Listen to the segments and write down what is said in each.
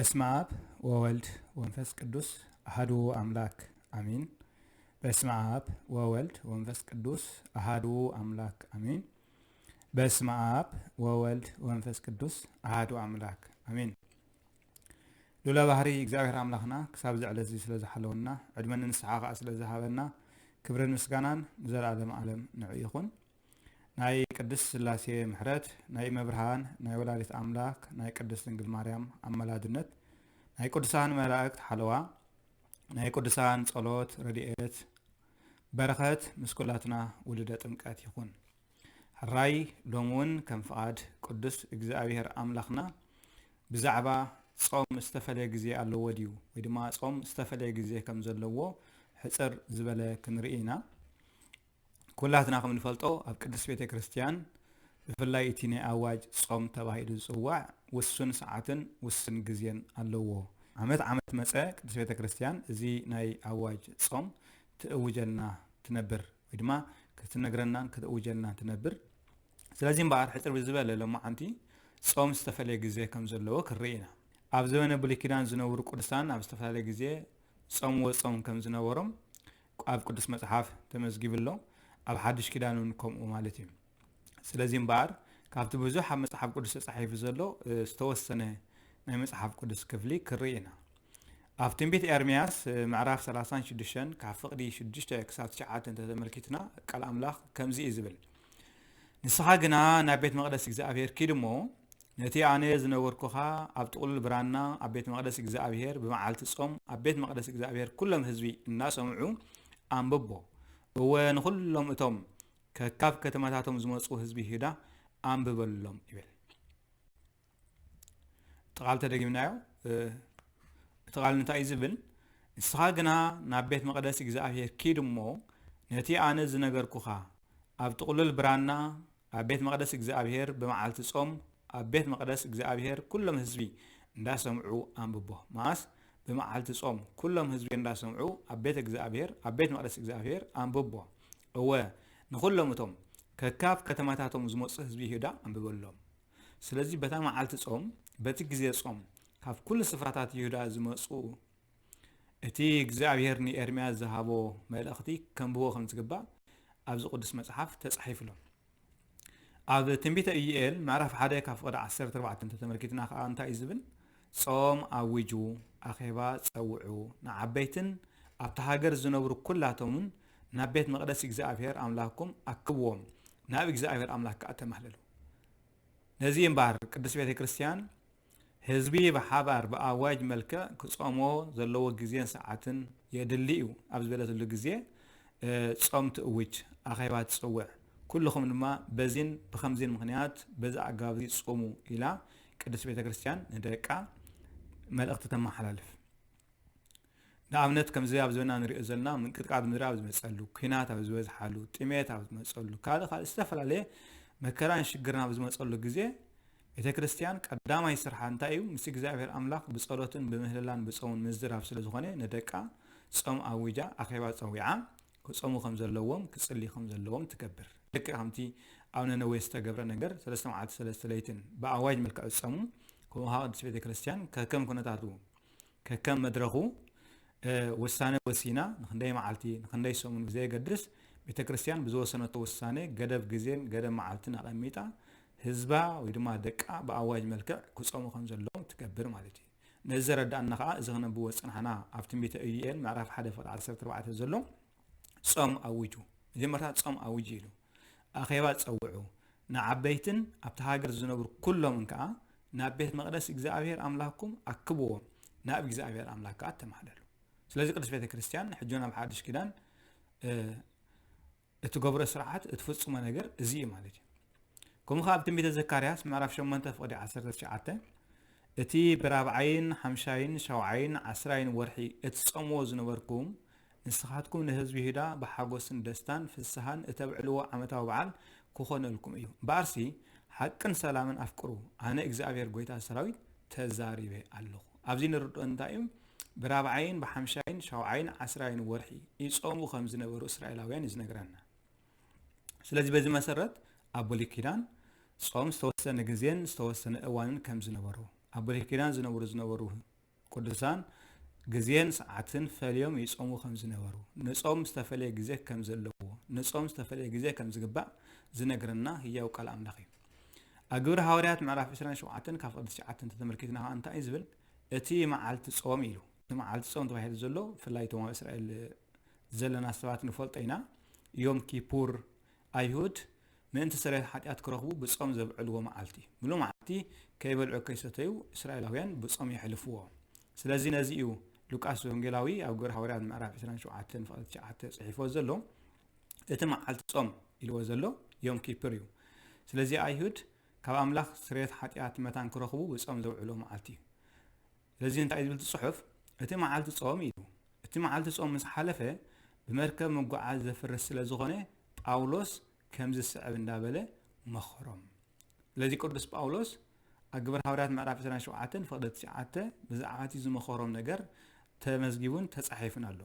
በስመ አብ ወወልድ ወመንፈስ ቅዱስ አሐዱ አምላክ አሜን። በስመ አብ ወወልድ ወመንፈስ ቅዱስ አሐዱ አምላክ አሜን። በስመ አብ ወወልድ ወመንፈስ ቅዱስ አሐዱ አምላክ አሜን። ሉላ ባህሪ እግዚአብሔር አምላክና ክሳብ ዝዕለት ስለ ዝሓለውና ዕድመን ንስሓ ከዓ ስለ ዝሃበና ክብርን ምስጋናን ንዘለዓለም ዓለም ንዑ ይኹን። ናይ ቅድስት ስላሴ ምሕረት ናይ መብርሃን ናይ ወላዲት አምላክ ናይ ቅድስት ድንግል ማርያም አመላድነት ናይ ቅዱሳን መላእክት ሓለዋ ናይ ቅዱሳን ጸሎት ረድኤት በረኸት ምስኩላትና ውልደ ጥምቀት ይኹን። ሕራይ ሎሙን ከም ፍቓድ ቅዱስ እግዚአብሔር አምላክና ብዛዕባ ጾም ዝተፈለየ ግዜ ኣለዎ ድዩ ወይ ድማ ጾም ዝተፈለየ ግዜ ከም ዘለዎ ሕፅር ዝበለ ክንርኢና። ኩላትና ከም ንፈልጦ ኣብ ቅዱስ ቤተ ክርስቲያን ብፍላይ እቲ ናይ ኣዋጅ ጾም ተባሂሉ ዝፅዋዕ ውሱን ሰዓትን ውሱን ግዜን ኣለዎ። ዓመት መፀ ቅዱስ ቤተ ክርስቲያን እዚ ናይ ኣዋጅ ጾም ትእውጀልና ትነብር ወይ ድማ ክትነግረናን ክትእውጀልና ትነብር። ስለዚ እምበኣር ሕፅር ብዝበለ ሎማዓንቲ ጾም ዝተፈለየ ግዜ ከም ዘለዎ ክርኢና። ኣብ ዘመነ ብሉይ ኪዳን ዝነብሩ ቅዱሳን ኣብ ዝተፈላለየ ግዜ ጾምዎ ጾም ከም ዝነበሮም ኣብ ቅዱስ መፅሓፍ ተመዝጊብሎ ኣብ ሓድሽ ኪዳኑን ከምኡ ማለት እዩ። ስለዚ እምበኣር ካብቲ ብዙሕ ኣብ መፅሓፍ ቅዱስ ተፃሒፉ ዘሎ ዝተወሰነ ናይ መፅሓፍ ቅዱስ ክፍሊ ክርኢና። ኣብ ትንቢት ኤርምያስ ምዕራፍ 36 ካብ ፍቕዲ 6 ክሳብ 9 ተተመልኪትና ቃል ኣምላኽ ከምዚ እዩ ዝብል፣ ንስኻ ግና ናብ ቤት መቕደስ እግዚኣብሔር ኪድ እሞ ነቲ ኣነ ዝነበርኩኻ ኣብ ጥቕሉል ብራና ኣብ ቤት መቕደስ እግዚኣብሔር ብመዓልቲ ጾም ኣብ ቤት መቕደስ እግዚኣብሔር ኩሎም ህዝቢ እናሰምዑ ኣንብቦ እወ ንኩሎም እቶም ከካብ ከተማታቶም ዝመፁ ህዝቢ ይሁዳ ኣንብበሎም ይብል። እቲ ቃል ተደጊምናዮ። እቲ ቃል እንታይ እዩ ዝብል? ንስኻ ግና ናብ ቤት መቕደስ እግዚኣብሔር ኪድ እሞ ነቲ ኣነ ዝነገርኩኻ ኣብ ጥቕሉል ብራና ኣብ ቤት መቕደስ እግዚኣብሔር ብመዓልቲ ጾም ኣብ ቤት መቕደስ እግዚኣብሔር ኩሎም ህዝቢ እንዳሰምዑ ኣንብቦ። ማስ ብመዓልቲ ጾም ኩሎም ህዝቢ እንዳሰምዑ ኣብ ቤት እግዚአብሔር ኣብ ቤት መቕደስ እግዚአብሔር አንብቦ እወ ንኩሎም እቶም ከካብ ከተማታቶም ዝመፁ ህዝቢ ይሁዳ አንብበሎም። ስለዚ በታ መዓልቲ ጾም በቲ ግዜ ጾም ካብ ኩሉ ስፍራታት ይሁዳ ዝመፁ እቲ እግዚአብሔር ንኤርምያስ ዝሃቦ መልእኽቲ ከንብቦ ከም ዝግባእ ኣብዚ ቅዱስ መፅሓፍ ተፃሒፍሎም። ኣብ ትንቢተ ኢዩኤል ምዕራፍ 1 ካብ ፍቕዲ 14 ተተመልኪትና ከዓ እንታይ እዩ ዝብል? ጾም ኣውጁ ኣኼባ ፀውዑ ንዓበይትን ኣብቲ ሃገር ዝነብሩ ኩላቶምን ናብ ቤት መቕደስ እግዚኣብሔር ኣምላክኩም ኣክብዎም ናብ እግዚኣብሔር ኣምላክ ከዓ ተማህለሉ። ነዚ እምበር ቅዱስ ቤተ ክርስቲያን ህዝቢ ብሓባር ብኣዋጅ መልክዕ ክጾሞ ዘለዎ ግዜን ሰዓትን የድሊ እዩ ኣብ ዝበለትሉ ግዜ ጾም ትእውጅ ኣኼባ ትፅውዕ ኩልኹም ድማ በዚን ብከምዚን ምክንያት በዚ ኣገባብ ጾሙ ኢላ ቅዱስ ቤተ ክርስቲያን ንደቃ መልእኽቲ ተመሓላልፍ። ንኣብነት ከምዚ ኣብ ዘበና ንሪኦ ዘለና ምንቅጥቃጥ ምድሪ ኣብ ዝመፀሉ፣ ኩናት ኣብ ዝበዝሓሉ፣ ጥሜት ኣብ ዝመፀሉ፣ ካልእ ዝተፈላለየ መከራን ሽግርን ኣብ ዝመፀሉ ግዜ ቤተ ክርስቲያን ቀዳማይ ስርሓ እንታይ እዩ? ምስ እግዚኣብሔር ኣምላኽ ብፀሎትን ብምህልላን ብፆምን ምዝራብ ስለ ዝኾነ ንደቃ ጾም ኣውጃ ኣኼባ ፀዊዓ ክጾሙ ከም ዘለዎም ክፅልዩ ከም ዘለዎም ትገብር። ልክዕ ከምቲ ኣብ ነነዌ ዝተገብረ ነገር 3 መዓልቲ 3 ለይትን ብኣዋጅ መልክዕ ዝፀሙ ከምኡ ቅዱስ ቤተ ክርስቲያን ከከም ኩነታቱ ከከም መድረኹ ውሳነ ወሲና ንክንደይ መዓልቲ ንክንደይ ሰሙን ብዘየገድስ ቤተ ክርስቲያን ብዝወሰነቶ ውሳነ ገደብ ግዜን ገደብ መዓልትን ኣቐሚጣ ህዝባ ወይ ድማ ደቃ ብኣዋጅ መልክዕ ክጾሙ ከም ዘለዎም ትገብር ማለት እዩ። ነዚ ዘረዳእና ከዓ እዚ ክነብቦ ፅንሓና ኣብ ትንቢተ ኢዩኤል ምዕራፍ 1 ፍቕዲ 14 ዘሎ ጾም ኣውጁ መጀመርታ ጾም ኣውጁ ኢሉ ኣኼባ ፀውዑ ንዓበይትን ኣብቲ ሃገር ዝነብሩ ኩሎም ከዓ ናብ ቤት መቕደስ እግዚኣብሔር ኣምላክኩም ኣክብዎም ናብ እግዚኣብሔር ኣምላክ ከዓ ተማህለሉ። ስለዚ ቅዱስ ቤተ ክርስቲያን ሕጂ ናብ ሓድሽ ኪዳን እትገብሮ ስርዓት እትፍፅሞ ነገር እዚ እዩ ማለት እዩ። ከምኡ ከዓ ኣብ ትንቢተ ዘካርያስ ምዕራፍ 8 ፍቕዲ 19 እቲ ብራብዓይን ሓምሻይን ሻውዓይን 10 ወርሒ እትፀምዎ ዝነበርኩም ንስኻትኩም ንህዝቢ ይሁዳ ብሓጎስን ደስታን ፍስሓን እተብዕልዎ ዓመታዊ በዓል ክኾነልኩም እዩ። በኣርሲ ሓቅን ሰላምን ኣፍቅሩ ኣነ እግዚኣብሔር ጎይታ ሰራዊት ተዛሪበ ኣለኹ። ኣብዚ ንርድኦ እንታይ እዩ? ብራብዓይን ብሓምሻይን ሻውዓይን 10 ወርሒ ይጾሙ ከም ዝነበሩ እስራኤላውያን እዩ ዝነግረና። ስለዚ በዚ መሰረት ኣብ ብሉይ ኪዳን ጾም ዝተወሰነ ግዜን ዝተወሰነ እዋንን ከም ዝነበሩ ኣብ ብሉይ ኪዳን ዝነበሩ ቅዱሳን ግዜን ሰዓትን ፈልዮም ይጾሙ ከም ዝነበሩ ንጾም ዝተፈለየ ግዜ ከም ዘለዎ ንጾም ዝተፈለየ ግዜ ከም ዝግባእ ዝነግረና ህያው ቃል ኣምላኽ እዩ ኣብ ግብረ ሐዋርያት ምዕራፍ 27 ካብ ቅዱስ 9 ተመልኪትና እንታይ እዩ ዝብል እቲ መዓልቲ ጾም ኢሉ እቲ መዓልቲ ጾም ተባሂሉ ዘሎ ፍላይ ቶም ኣብ እስራኤል ዘለና ሰባት ንፈልጦ ኢና ዮም ኪፑር ኣይሁድ ምእንቲ ስርየት ሓጢኣት ክረኽቡ ብጾም ዘብዕልዎ መዓልቲ ምሉእ መዓልቲ ከይበልዑ ከይሰተዩ እስራኤላውያን ብጾም የሕልፍዎ ስለዚ ነዚ እዩ ሉቃስ ወንጌላዊ ኣብ ግብረ ሐዋርያት ምዕራፍ 27 ፍቕዲ 9 ጽሒፎ ዘሎ እቲ መዓልቲ ጾም ኢልዎ ዘሎ ዮም ኪፑር እዩ ስለዚ ኣይሁድ ካብ ኣምላኽ ስርየት ሓጢኣት መታን ክረኽቡ ብጾም ዘብዕልዎ መዓልቲ እዩ ስለዚ እንታይ ዝብል ጽሑፍ እቲ መዓልቲ ጾም ኢሉ እቲ መዓልቲ ጾም ምስ ሓለፈ ብመርከብ መጓዓዝ ዘፍርስ ስለ ዝኾነ ጳውሎስ ከም ዝስዕብ እንዳበለ መኽሮም ስለዚ ቅዱስ ጳውሎስ ኣብ ግብረ ሐዋርያት ምዕራፍ 27 ፍቕዲ 9 ብዛዕባ እቲ ዝመኽሮም ነገር ተመዝጊቡን ተጻሒፉን ኣሎ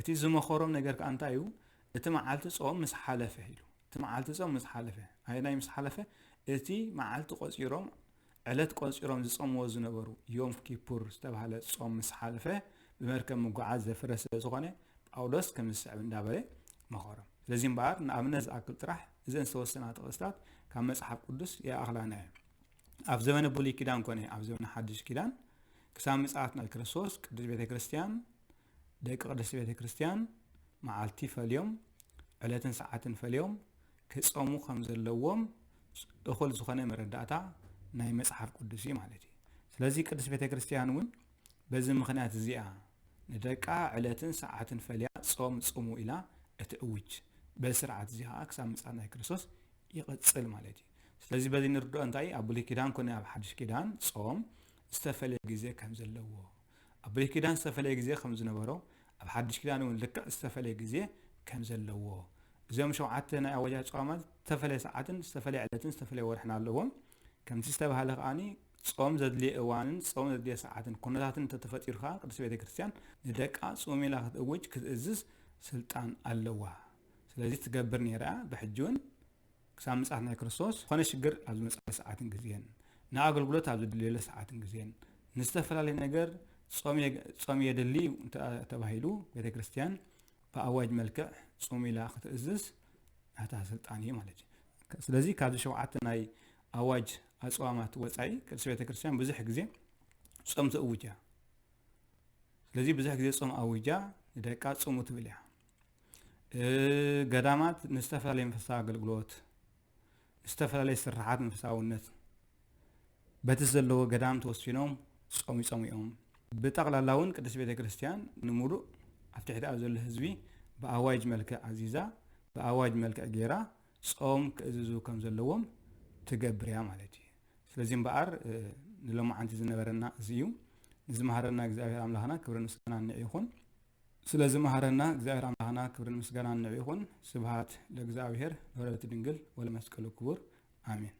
እቲ ዝመኽሮም ነገር ከዓ እንታይ እዩ እቲ መዓልቲ ጾም ምስ ሓለፈ ኢሉ እቲ መዓልቲ ጾም ምስ ሓለፈ ኣይናይ ምስ ሓለፈ እቲ መዓልቲ ቆፂሮም ዕለት ቆፂሮም ዝጾምዎ ዝነበሩ ዮም ኪፑር ዝተባሃለ ጾም ምስ ሓለፈ ብመርከብ መጓዓዝ ዘፍርስ ስለ ዝኾነ ጳውሎስ ከም ዝስዕብ እንዳበለ መኽሮም ስለዚ እምበኣር ንኣብነት ዝኣክል ጥራሕ እዘን ዝተወሰና ጥቕስታት ካብ መጽሓፍ ቅዱስ የኣኽላና እየን ኣብ ዘመነ ብሉይ ኪዳን ኮነ ኣብ ዘመነ ሓድሽ ኪዳን ክሳብ ምጽኣት ናይ ክርስቶስ ቅዱስ ቤተ ክርስቲያን ደቂ ቅዱስ ቤተ ክርስቲያን መዓልቲ ፈልዮም ዕለትን ሰዓትን ፈልዮም ክጾሙ ከም ዘለዎም እኹል ዝኾነ መረዳእታ ናይ መጽሓፍ ቅዱስ እዩ ማለት እዩ ስለዚ ቅዱስ ቤተ ክርስቲያን እውን በዚ ምኽንያት እዚኣ ንደቃ ዕለትን ሰዓትን ፈልያ ጾም ጽሙ ኢላ እትእውጅ በስርዓት እዚኣ ክሳብ ምጽኣት ናይ ክርስቶስ ይቕጽል ማለት እዩ ስለዚ በዚ ንርድኦ እንታይ ኣብ ብሉይ ኪዳን ኮነ ኣብ ሓድሽ ኪዳን ጾም ዝተፈለየ ግዜ ከም ዘለዎ ኣብ ብሉይ ኪዳን ዝተፈለየ ግዜ ከም ዝነበሮ ኣብ ሓድሽ ኪዳን እውን ልክዕ ዝተፈለየ ግዜ ከም ዘለዎ እዞም 7 ናይ ኣዋጃት ጾማት ዝተፈለየ ሰዓትን ዝተፈለየ ዕለትን ዝተፈለየ ወርሕን ኣለዎም ከምቲ ዝተባሃለ ከዓኒ ጾም ዘድልየ እዋንን ጾም ዘድልየ ሰዓትን ኩነታትን ተተፈጢሩካ ቅዱስ ቤተ ክርስቲያን ንደቃ ጾም ኢላ ክትእውጅ ክትእዝዝ ስልጣን ኣለዋ ስለዚ ትገብር ነይራ ብሕጂውን ክሳብ ምጽኣት ናይ ክርስቶስ ኮነ ሽግር ኣብ ዝመጽእ ሰዓትን ግዜን ንኣገልግሎት ኣብ ዝድልየለ ሰዓትን ግዜን ንዝተፈላለየ ነገር ጾም የድሊ ተባሂሉ ቤተ ክርስቲያን ብኣዋጅ መልክዕ ጾም ኢላ ክትእዝዝ ናታ ስልጣን እዩ ማለት እዩ ስለዚ ካብዚ 7 ናይ ኣዋጅ ኣጽዋማት ወጻኢ ቅዱስ ቤተ ክርስቲያን ብዙሕ ግዜ ጾም ተእውጃ ስለዚ ብዙሕ ግዜ ጾም ኣውጃ ንደቃ ጾሙ ትብል እያ ገዳማት ንዝተፈላለየ መንፈሳዊ ኣገልግሎት ንዝተፈላለየ ስራሓት መንፈሳውነት በቲ ዘለዎ ገዳም ተወሲኖም ጾም ይጾምኦም ብጠቕላላ እውን ቅዱስ ቤተ ክርስቲያን ንሙሉእ ኣብ ትሕቲ ኣብ ዘሎ ህዝቢ ብኣዋጅ መልክዕ ኣዚዛ ብኣዋጅ መልክዕ ጌራ ጾም ክእዝዙ ከም ዘለዎም ትገብር እያ ማለት እዩ ስለዚ እምበኣር ንሎማዓንቲ ዝነበረና እዚ እዩ ንዝመሃረና እግዚኣብሔር ኣምላኽና ክብርን ምስጋናን ይኹን ስለዚ መሃረና እግዚአብሔር አምላክና ክብርን ምስጋናን ይኹን ስብሐት ለእግዚአብሔር ወለወላዲቱ ድንግል ወለመስቀሉ ክቡር አሜን